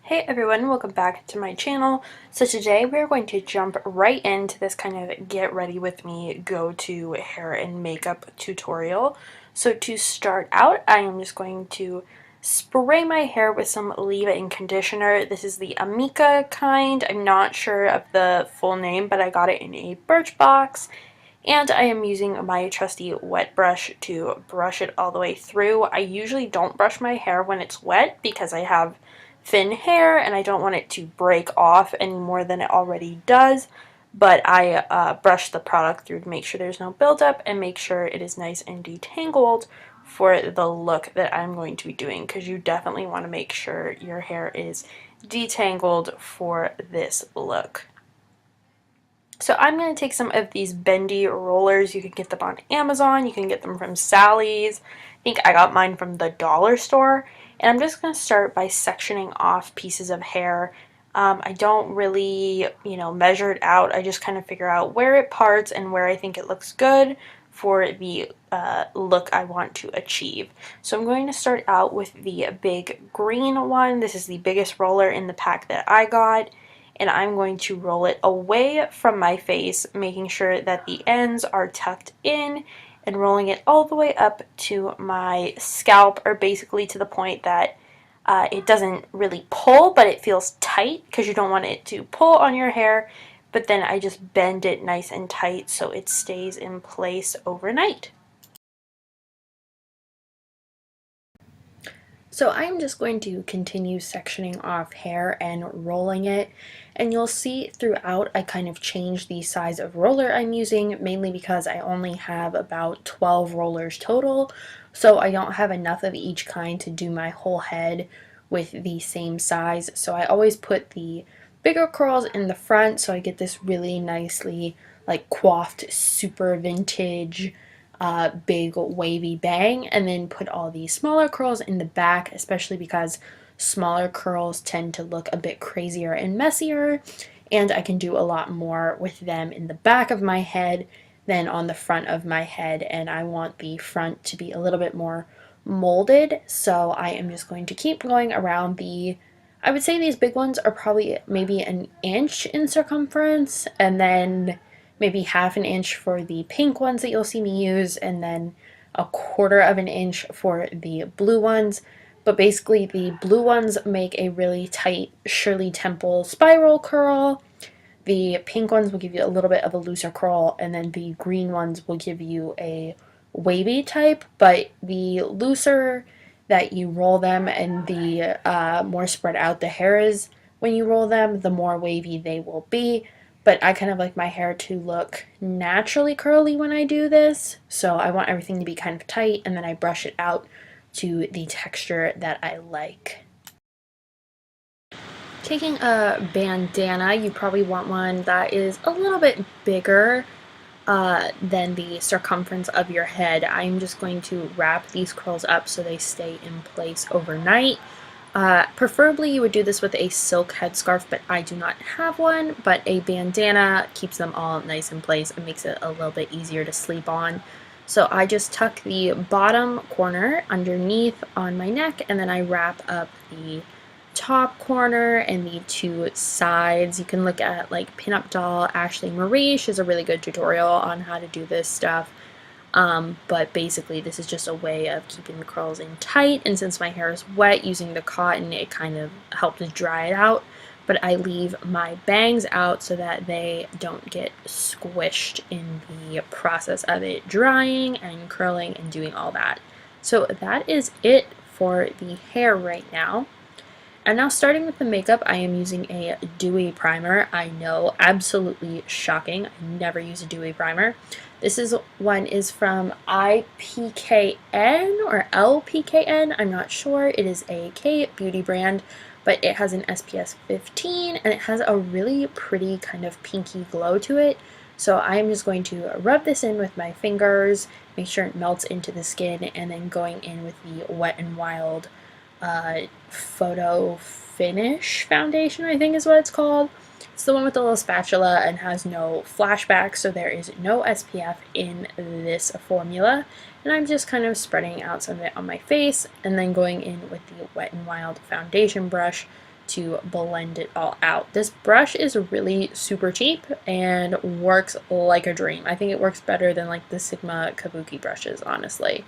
Hey everyone, welcome back to my channel. So today we're going to jump right into this kind of get ready with me go-to hair and makeup tutorial. So to start out, I am just going to spray my hair with some leave-in conditioner. This is the Amika kind. I'm not sure of the full name, but I got it in a Birchbox. And I am using my trusty wet brush to brush it all the way through. I usually don't brush my hair when it's wet because I have thin hair and I don't want it to break off any more than it already does. But I brush the product through to make sure there's no buildup and make sure it is nice and detangled for the look that I'm going to be doing, because you definitely want to make sure your hair is detangled for this look. So I'm going to take some of these bendy rollers. You can get them on Amazon. You can get them from Sally's. I think I got mine from the dollar store. And I'm just going to start by sectioning off pieces of hair. I don't really, measure it out. I just kind of figure out where it parts and where I think it looks good for the look I want to achieve. So I'm going to start out with the big green one. This is the biggest roller in the pack that I got. And I'm going to roll it away from my face, making sure that the ends are tucked in and rolling it all the way up to my scalp, or basically to the point that it doesn't really pull, but it feels tight, because you don't want it to pull on your hair. But then I just bend it nice and tight so it stays in place overnight. So I'm just going to continue sectioning off hair and rolling it, and you'll see throughout I kind of change the size of roller I'm using, mainly because I only have about 12 rollers total, so I don't have enough of each kind to do my whole head with the same size. So I always put the bigger curls in the front so I get this really nicely like coiffed super vintage big wavy bang, and then put all the smaller curls in the back, especially because smaller curls tend to look a bit crazier and messier, and I can do a lot more with them in the back of my head than on the front of my head, and I want the front to be a little bit more molded. So I am just going to keep going around I would say these big ones are probably maybe an inch in circumference, and then maybe half an inch for the pink ones that you'll see me use, and then a quarter of an inch for the blue ones. But basically the blue ones make a really tight Shirley Temple spiral curl. The pink ones will give you a little bit of a looser curl, and then the green ones will give you a wavy type, but the looser that you roll them and the more spread out the hair is when you roll them, the more wavy they will be. But I kind of like my hair to look naturally curly when I do this, so I want everything to be kind of tight, and then I brush it out to the texture that I like. Taking a bandana, you probably want one that is a little bit bigger than the circumference of your head. I'm just going to wrap these curls up so they stay in place overnight. Preferably you would do this with a silk headscarf, but I do not have one. But a bandana keeps them all nice in place and makes it a little bit easier to sleep on. So I just tuck the bottom corner underneath on my neck, and then I wrap up the top corner and the two sides. You can look at like Pinup Doll Ashley Marie. She has a really good tutorial on how to do this stuff. But basically this is just a way of keeping the curls in tight, and since my hair is wet, using the cotton, it kind of helps dry it out. But I leave my bangs out so that they don't get squished in the process of it drying and curling and doing all that. So that is it for the hair right now. And now starting with the makeup, I am using a dewy primer. I know, absolutely shocking. I never use a dewy primer. This one is from IPKN or LPKN, I'm not sure. It is a K-beauty brand, but it has an SPF 15 and it has a really pretty kind of pinky glow to it. So I am just going to rub this in with my fingers, make sure it melts into the skin, and then going in with the Wet n Wild Photo Finish foundation, I think is what it's called. It's the one with the little spatula and has no flashback, so there is no SPF in this formula. And I'm just kind of spreading out some of it on my face and then going in with the Wet n Wild foundation brush to blend it all out. This brush is really super cheap and works like a dream. I think it works better than like the Sigma Kabuki brushes, honestly.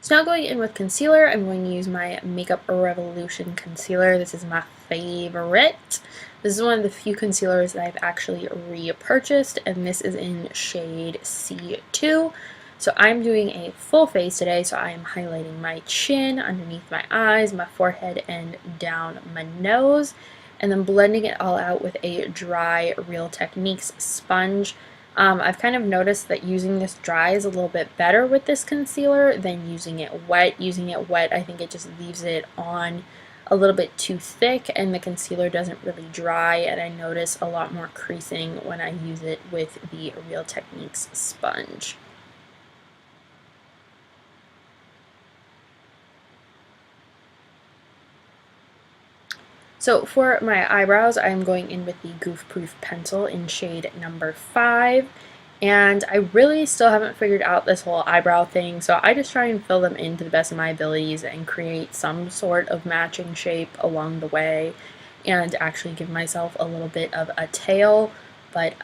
So now going in with concealer, I'm going to use my Makeup Revolution concealer. This is my favorite. This is one of the few concealers that I've actually repurchased, and this is in shade C2. So I'm doing a full face today, so I'm highlighting my chin, underneath my eyes, my forehead, and down my nose, and then blending it all out with a dry Real Techniques sponge. I've kind of noticed that using this dry is a little bit better with this concealer than using it wet. Using it wet, I think it just leaves it on a little bit too thick and the concealer doesn't really dry, and I notice a lot more creasing when I use it with the Real Techniques sponge. So for my eyebrows, I'm going in with the Goof Proof pencil in shade number 5. And I really still haven't figured out this whole eyebrow thing, so I just try and fill them in to the best of my abilities and create some sort of matching shape along the way and actually give myself a little bit of a tail. But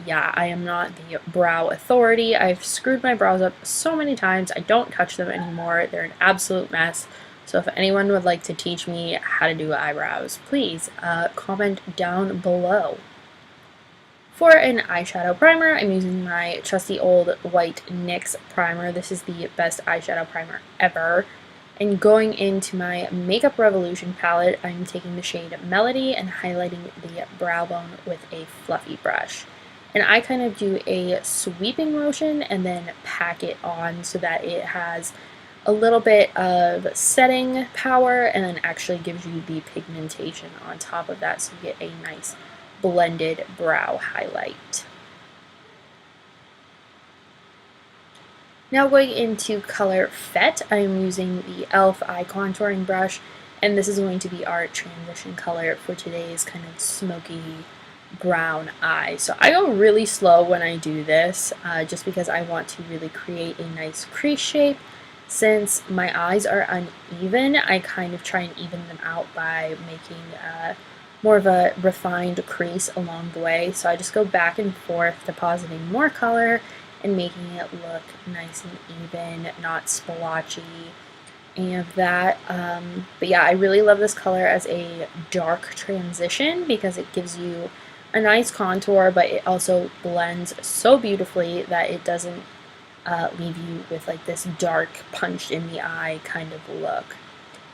yeah, I am not the brow authority. I've screwed my brows up so many times, I don't touch them anymore. They're an absolute mess. So if anyone would like to teach me how to do eyebrows, please comment down below. For an eyeshadow primer, I'm using my trusty old white NYX primer. This is the best eyeshadow primer ever. And going into my Makeup Revolution palette, I'm taking the shade Melody and highlighting the brow bone with a fluffy brush. And I kind of do a sweeping motion and then pack it on so that it has a little bit of setting power and then actually gives you the pigmentation on top of that, so you get a nice blended brow highlight. Now going into color Fete, I'm using the e.l.f. eye contouring brush, and this is going to be our transition color for today's kind of smoky brown eye. So I go really slow when I do this, just because I want to really create a nice crease shape. Since my eyes are uneven, I kind of try and even them out by making more of a refined crease along the way. So I just go back and forth, depositing more color and making it look nice and even, not splotchy, any of that. But yeah, I really love this color as a dark transition because it gives you a nice contour, but it also blends so beautifully that it doesn't leave you with like this dark punched in the eye kind of look.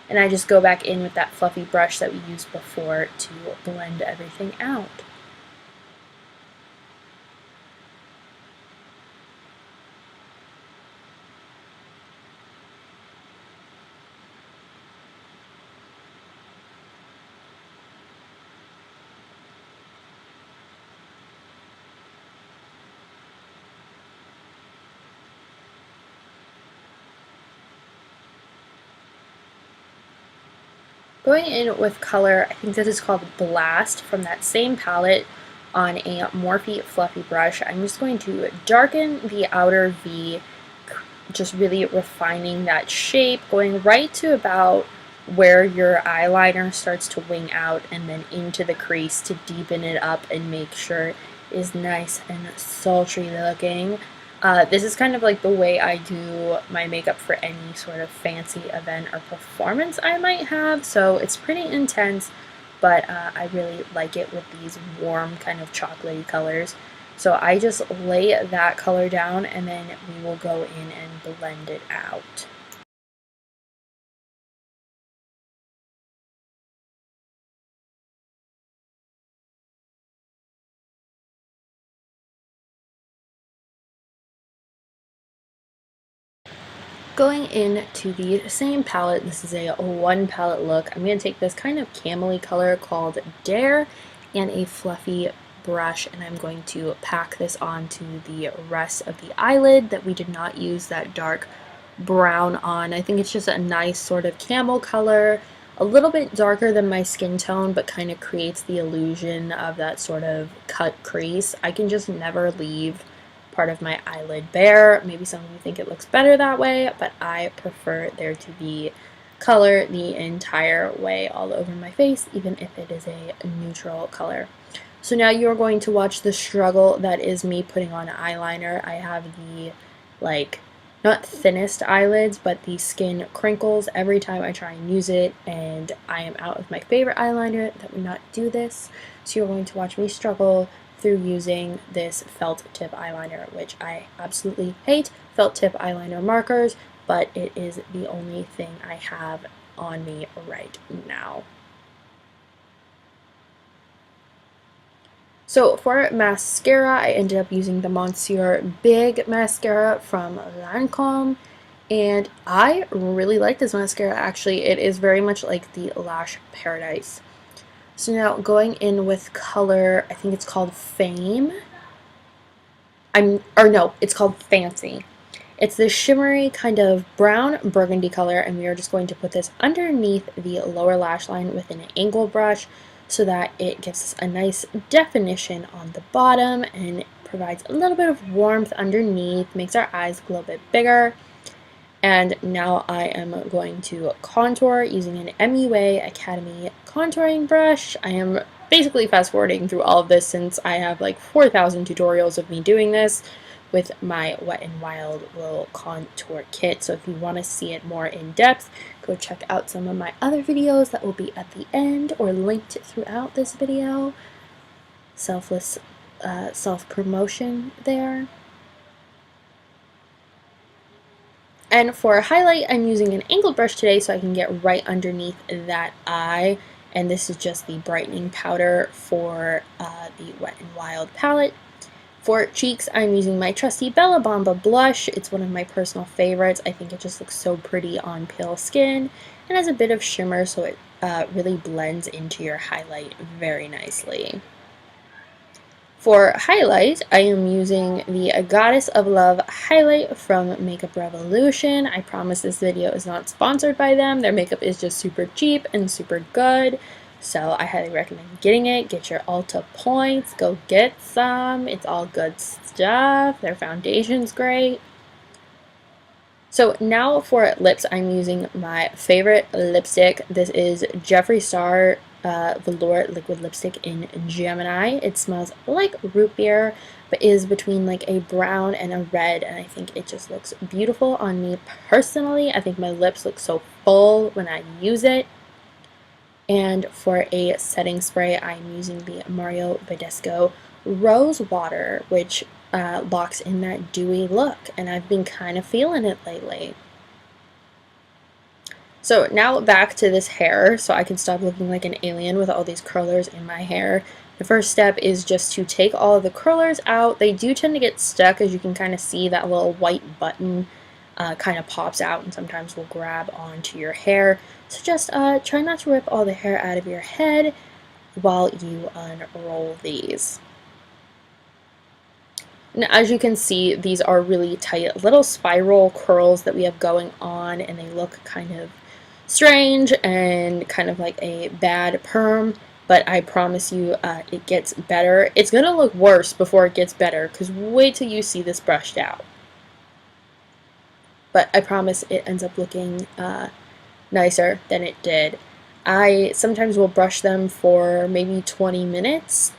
And I just go back in with that fluffy brush that we used before to blend everything out. Going in with color, I think this is called Blast, from that same palette on a Morphe fluffy brush. I'm just going to darken the outer V, just really refining that shape, going right to about where your eyeliner starts to wing out and then into the crease to deepen it up and make sure it is nice and sultry looking. This is kind of like the way I do my makeup for any sort of fancy event or performance I might have, so it's pretty intense, but I really like it with these warm kind of chocolatey colors. So I just lay that color down and then we will go in and blend it out. Going into the same palette, this is a one palette look. I'm going to take this kind of camely color called Dare and a fluffy brush, and I'm going to pack this onto the rest of the eyelid that we did not use that dark brown on. I think it's just a nice sort of camel color, a little bit darker than my skin tone, but kind of creates the illusion of that sort of cut crease. I can just never leave part of my eyelid bare. Maybe some of you think it looks better that way, but I prefer there to be color the entire way all over my face, even if it is a neutral color. So now you're going to watch the struggle that is me putting on eyeliner. I have the, like, not thinnest eyelids, but the skin crinkles every time I try and use it, and I am out of my favorite eyeliner that would not do this. So you're going to watch me struggle through using this felt tip eyeliner, which I absolutely hate felt tip eyeliner markers, but it is the only thing I have on me right now. So for mascara, I ended up using the Monsieur Big Mascara from Lancome, and I really like this mascara actually. It is very much like the Lash Paradise. So now going in with color, I think it's called Fame. It's called Fancy. It's this shimmery kind of brown burgundy color, and we are just going to put this underneath the lower lash line with an angle brush so that it gives us a nice definition on the bottom and provides a little bit of warmth underneath, makes our eyes glow a bit bigger. And now I am going to contour using an MUA Academy contouring brush. I am basically fast forwarding through all of this since I have like 4,000 tutorials of me doing this with my Wet n Wild little contour kit. So if you want to see it more in depth, go check out some of my other videos that will be at the end or linked throughout this video. Selfless self-promotion there. And for highlight, I'm using an angled brush today so I can get right underneath that eye. And this is just the brightening powder for the Wet n Wild palette. For cheeks, I'm using my trusty Bella Bamba blush. It's one of my personal favorites. I think it just looks so pretty on pale skin and has a bit of shimmer, so it really blends into your highlight very nicely. For highlight, I am using the Goddess of Love highlight from Makeup Revolution. I promise this video is not sponsored by them. Their makeup is just super cheap and super good. So I highly recommend getting it. Get your Ulta points. Go get some. It's all good stuff. Their foundation's great. So now for lips, I'm using my favorite lipstick. This is Jeffree Star Velour Liquid Lipstick in Gemini. It smells like root beer, but is between like a brown and a red, and I think it just looks beautiful on me personally. I think my lips look so full when I use it. And for a setting spray, I'm using the Mario Badescu Rose Water, which locks in that dewy look, and I've been kind of feeling it lately. So now back to this hair, so I can stop looking like an alien with all these curlers in my hair. The first step is just to take all of the curlers out. They do tend to get stuck, as you can kind of see that little white button kind of pops out and sometimes will grab onto your hair. So just try not to rip all the hair out of your head while you unroll these. Now, as you can see, these are really tight little spiral curls that we have going on, and they look kind of strange and kind of like a bad perm, but I promise you it gets better. It's gonna look worse before it gets better, because wait till you see this brushed out. But I promise it ends up looking nicer than it did. I sometimes will brush them for maybe 20 minutes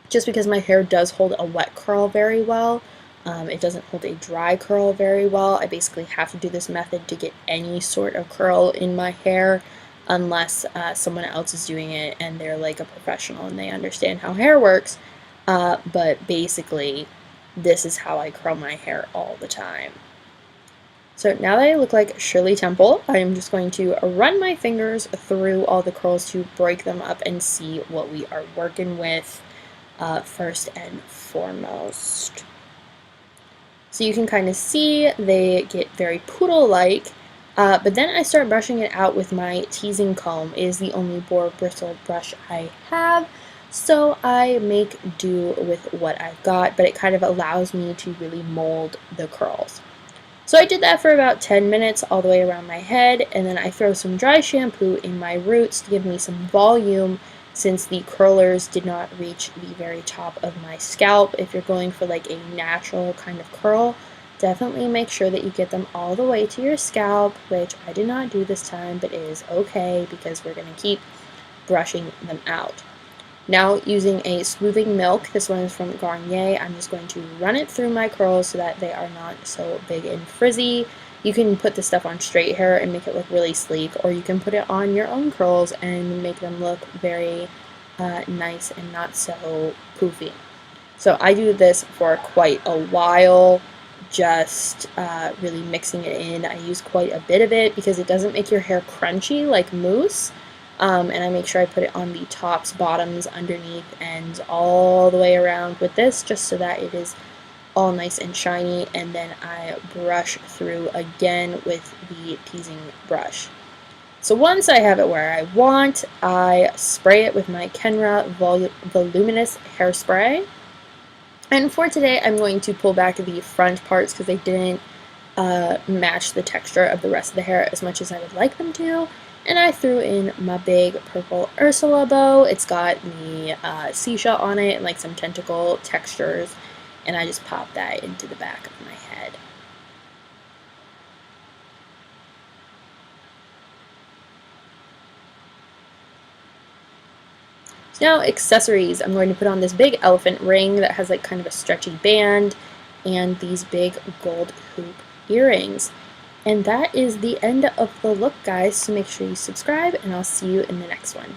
just because my hair does hold a wet curl very well. It doesn't hold a dry curl very well. I basically have to do this method to get any sort of curl in my hair unless someone else is doing it and they're like a professional and they understand how hair works. But basically, this is how I curl my hair all the time. So now that I look like Shirley Temple, I am just going to run my fingers through all the curls to break them up and see what we are working with first and foremost. So you can kind of see they get very poodle-like, but then I start brushing it out with my teasing comb. It is the only boar bristle brush I have, so I make do with what I've got, but it kind of allows me to really mold the curls. So I did that for about 10 minutes all the way around my head, and then I throw some dry shampoo in my roots to give me some volume since the curlers did not reach the very top of my scalp. If you're going for like a natural kind of curl, definitely make sure that you get them all the way to your scalp, which I did not do this time, but it is okay because we're going to keep brushing them out. Now, using a smoothing milk, this one is from Garnier, I'm just going to run it through my curls so that they are not so big and frizzy. You can put this stuff on straight hair and make it look really sleek, or you can put it on your own curls and make them look very nice and not so poofy. So I do this for quite a while, just really mixing it in. I use quite a bit of it because it doesn't make your hair crunchy like mousse. And I make sure I put it on the tops, bottoms, underneath, and all the way around with this, just so that it is all nice and shiny, and then I brush through again with the teasing brush. So once I have it where I want, I spray it with my Kenra Voluminous Hairspray. And for today, I'm going to pull back the front parts because they didn't match the texture of the rest of the hair as much as I would like them to. And I threw in my big purple Ursula bow. It's got the seashell on it and like some tentacle textures. And I just popped that into the back of my head. So now accessories. I'm going to put on this big elephant ring that has like kind of a stretchy band and these big gold hoop earrings. And that is the end of the look, guys, so make sure you subscribe, and I'll see you in the next one.